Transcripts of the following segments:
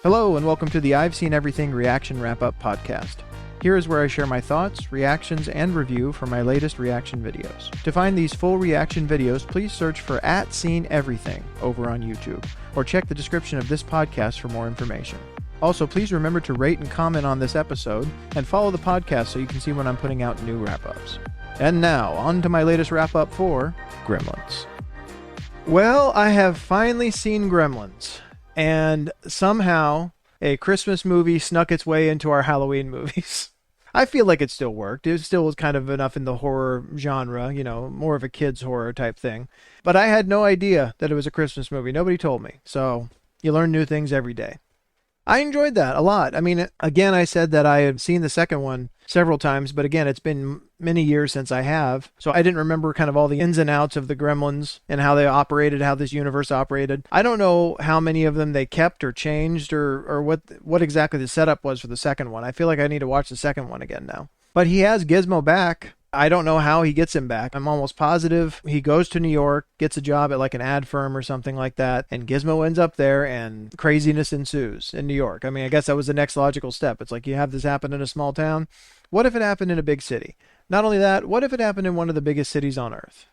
Hello and welcome to the I've Seen Everything Reaction Wrap-Up podcast. Here is where I share my thoughts, reactions, and review for my latest reaction videos. To find these full reaction videos, please search for @SeenEverything over on YouTube, or check the description of this podcast for more information. Also, please remember to rate and comment on this episode, and follow the podcast so you can see when I'm putting out new wrap-ups. And now, on to my latest wrap-up for Gremlins. Well, I have finally seen Gremlins. And somehow, a Christmas movie snuck its way into our Halloween movies. I feel like it still worked. It still was kind of enough in the horror genre, more of a kid's horror type thing. But I had no idea that it was a Christmas movie. Nobody told me. So, you learn new things every day. I enjoyed that a lot. I mean, again, I said that I had seen the second one several times, but again, it's been many years since I have. So I didn't remember kind of all the ins and outs of the Gremlins and how they operated, how this universe operated. I don't know how many of them they kept or changed or what exactly the setup was for the second one. I feel like I need to watch the second one again now. But he has Gizmo back. I don't know how he gets him back. I'm almost positive he goes to New York, gets a job at like an ad firm or something like that, and Gizmo ends up there and craziness ensues in New York. I mean, I guess that was the next logical step. It's like you have this happen in a small town. What if it happened in a big city? Not only that, what if it happened in one of the biggest cities on Earth?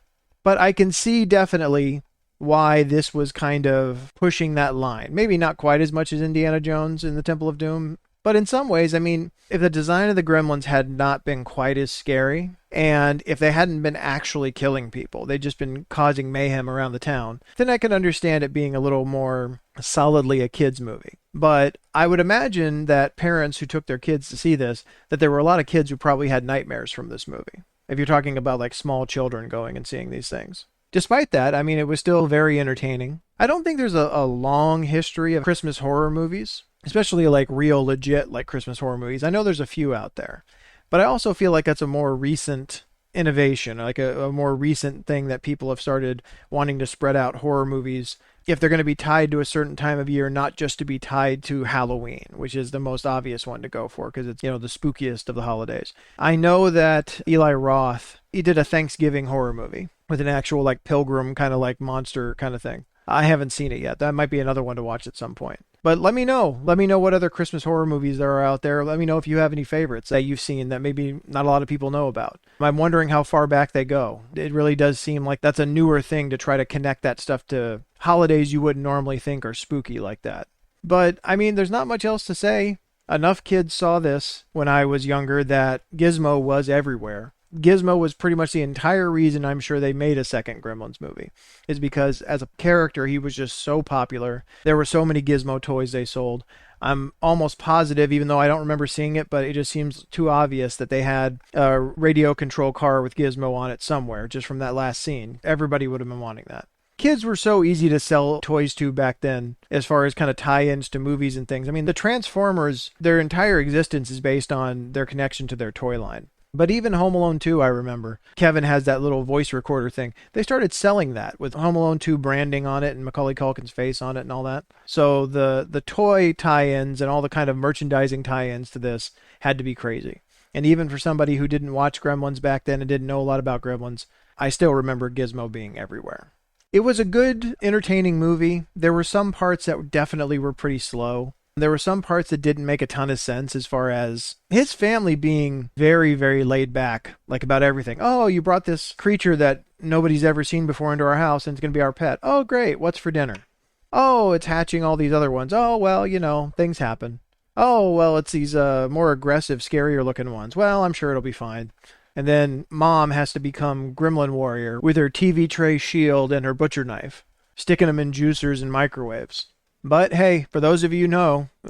But I can see definitely why this was kind of pushing that line. Maybe not quite as much as Indiana Jones in the Temple of Doom. But in some ways, I mean, if the design of the Gremlins had not been quite as scary, and if they hadn't been actually killing people, they'd just been causing mayhem around the town, then I could understand it being a little more solidly a kid's movie. But I would imagine that parents who took their kids to see this, that there were a lot of kids who probably had nightmares from this movie. If you're talking about like small children going and seeing these things. Despite that, I mean, it was still very entertaining. I don't think there's a long history of Christmas horror movies. Especially like real legit like Christmas horror movies. I know there's a few out there, but I also feel like that's a more recent innovation, like a more recent thing that people have started wanting to spread out horror movies if they're going to be tied to a certain time of year, not just to be tied to Halloween, which is the most obvious one to go for because it's, the spookiest of the holidays. I know that Eli Roth, he did a Thanksgiving horror movie with an actual like pilgrim kind of like monster kind of thing. I haven't seen it yet. That might be another one to watch at some point. But let me know. Let me know what other Christmas horror movies there are out there. Let me know if you have any favorites that you've seen that maybe not a lot of people know about. I'm wondering how far back they go. It really does seem like that's a newer thing to try to connect that stuff to holidays you wouldn't normally think are spooky like that. But, I mean, there's not much else to say. Enough kids saw this when I was younger that Gizmo was everywhere. Gizmo was pretty much the entire reason I'm sure they made a second Gremlins movie, is because as a character, he was just so popular. There were so many Gizmo toys they sold. I'm almost positive, even though I don't remember seeing it, but it just seems too obvious that they had a radio control car with Gizmo on it somewhere, just from that last scene. Everybody would have been wanting that. Kids were so easy to sell toys to back then, as far as kind of tie-ins to movies and things. I mean, the Transformers, their entire existence is based on their connection to their toy line. But even Home Alone 2, I remember. Kevin has that little voice recorder thing. They started selling that with Home Alone 2 branding on it and Macaulay Culkin's face on it and all that. So the toy tie-ins and all the kind of merchandising tie-ins to this had to be crazy. And even for somebody who didn't watch Gremlins back then and didn't know a lot about Gremlins, I still remember Gizmo being everywhere. It was a good, entertaining movie. There were some parts that definitely were pretty slow. There were some parts that didn't make a ton of sense as far as his family being very, very laid back, like about everything. Oh, you brought this creature that nobody's ever seen before into our house and it's going to be our pet. Oh, great. What's for dinner? Oh, it's hatching all these other ones. Oh, well, things happen. Oh, well, it's these more aggressive, scarier looking ones. Well, I'm sure it'll be fine. And then mom has to become Gremlin Warrior with her TV tray shield and her butcher knife, sticking them in juicers and microwaves. But hey, for those of you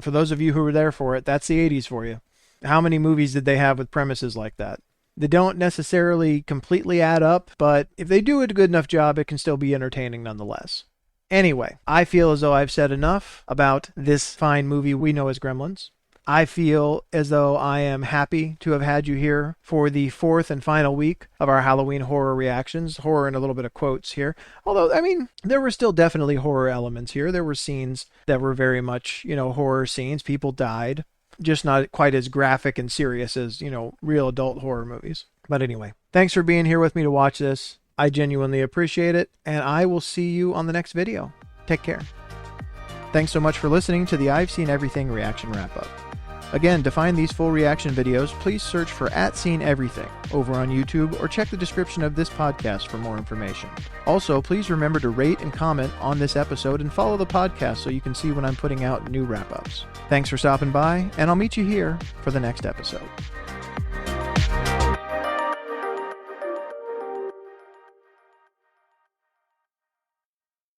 for those of you who were there for it, that's the 80s for you. How many movies did they have with premises like that? They don't necessarily completely add up, but if they do a good enough job, it can still be entertaining nonetheless. Anyway, I feel as though I've said enough about this fine movie we know as Gremlins. I feel as though I am happy to have had you here for the fourth and final week of our Halloween horror reactions. Horror in a little bit of quotes here. Although, I mean, there were still definitely horror elements here. There were scenes that were very much, horror scenes. People died. Just not quite as graphic and serious as, real adult horror movies. But anyway, thanks for being here with me to watch this. I genuinely appreciate it. And I will see you on the next video. Take care. Thanks so much for listening to the I've Seen Everything Reaction Wrap-Up. Again, to find these full reaction videos, please search for @SeenEverything over on YouTube or check the description of this podcast for more information. Also, please remember to rate and comment on this episode and follow the podcast so you can see when I'm putting out new wrap-ups. Thanks for stopping by, and I'll meet you here for the next episode.